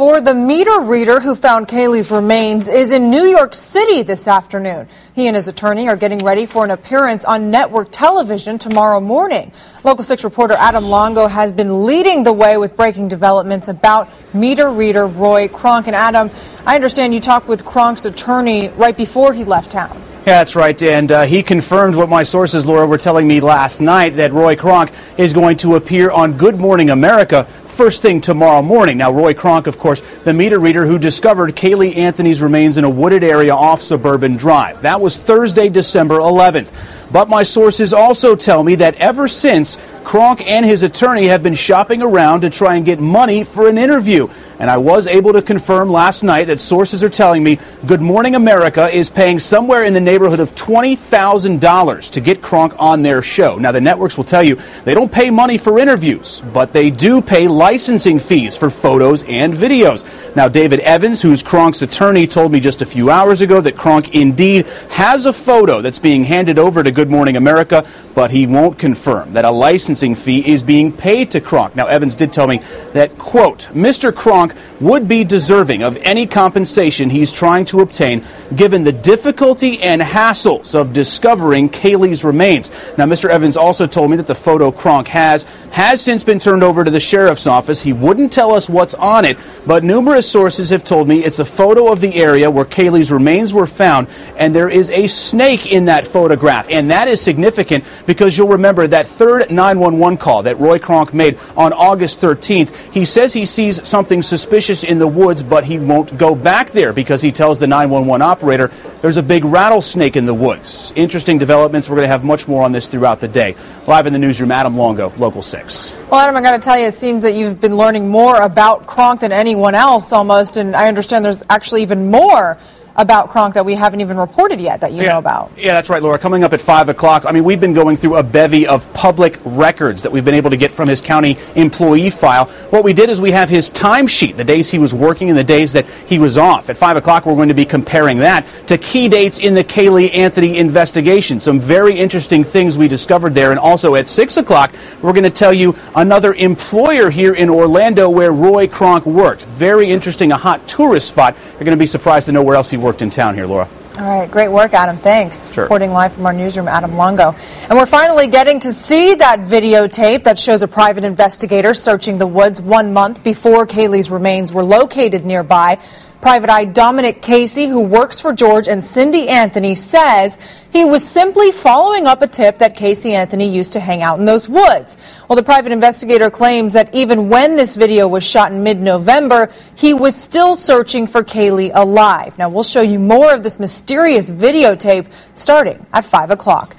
For the meter reader who found Kaylee's remains is in New York City this afternoon. He and his attorney are getting ready for an appearance on network television tomorrow morning. Local 6 reporter Adam Longo has been leading the way with breaking developments about meter reader Roy Kronk. And Adam, I understand you talked with Kronk's attorney right before he left town. Yeah, that's right, and he confirmed what my sources, Laura, were telling me last night, that Roy Kronk is going to appear on Good Morning America first thing tomorrow morning. Now, Roy Kronk, of course, the meter reader who discovered Kaylee Anthony's remains in a wooded area off Suburban Drive. That was Thursday, December 11th. But my sources also tell me that ever since, Kronk and his attorney have been shopping around to try and get money for an interview. And I was able to confirm last night that sources are telling me Good Morning America is paying somewhere in the neighborhood of $20,000 to get Kronk on their show. Now, the networks will tell you they don't pay money for interviews, but they do pay licensing fees for photos and videos. Now, David Evans, who's Kronk's attorney, told me just a few hours ago that Kronk indeed has a photo that's being handed over to Good Morning America, but he won't confirm that a licensing fee is being paid to Kronk. Now, Evans did tell me that, quote, Mr. Kronk would be deserving of any compensation he's trying to obtain given the difficulty and hassles of discovering Kaylee's remains. Now, Mr. Evans also told me that the photo Kronk has since been turned over to the sheriff's office. He wouldn't tell us what's on it, but numerous sources have told me it's a photo of the area where Kaylee's remains were found, and there is a snake in that photograph. And that is significant because you'll remember that third 911 call that Roy Kronk made on August 13th. He says he sees something suspicious in the woods, but he won't go back there because he tells the 911 operator there's a big rattlesnake in the woods. Interesting developments. We're going to have much more on this throughout the day. Live in the newsroom, Adam Longo, Local 6. Well, Adam, I got to tell you, it seems that you've been learning more about Kronk than anyone else almost, and I understand there's actually even more about Kronk that we haven't even reported yet that you know about. Yeah, that's right, Laura. Coming up at 5 o'clock, I mean, we've been going through a bevy of public records that we've been able to get from his county employee file. What we did is we have his timesheet, the days he was working and the days that he was off. At 5 o'clock, we're going to be comparing that to key dates in the Kaylee Anthony investigation. Some very interesting things we discovered there. And also at 6 o'clock, we're going to tell you another employer here in Orlando where Roy Kronk worked. Very interesting, a hot tourist spot. You're going to be surprised to know where else he worked in town here, Laura. All right, great work, Adam. Thanks. Sure. Reporting live from our newsroom, Adam Longo. And we're finally getting to see that videotape that shows a private investigator searching the woods 1 month before Kaylee's remains were located nearby. Private Eye Dominic Casey, who works for George and Cindy Anthony, says he was simply following up a tip that Casey Anthony used to hang out in those woods. Well, the private investigator claims that even when this video was shot in mid-November, he was still searching for Kaylee alive. Now, we'll show you more of this mysterious videotape starting at 5 o'clock.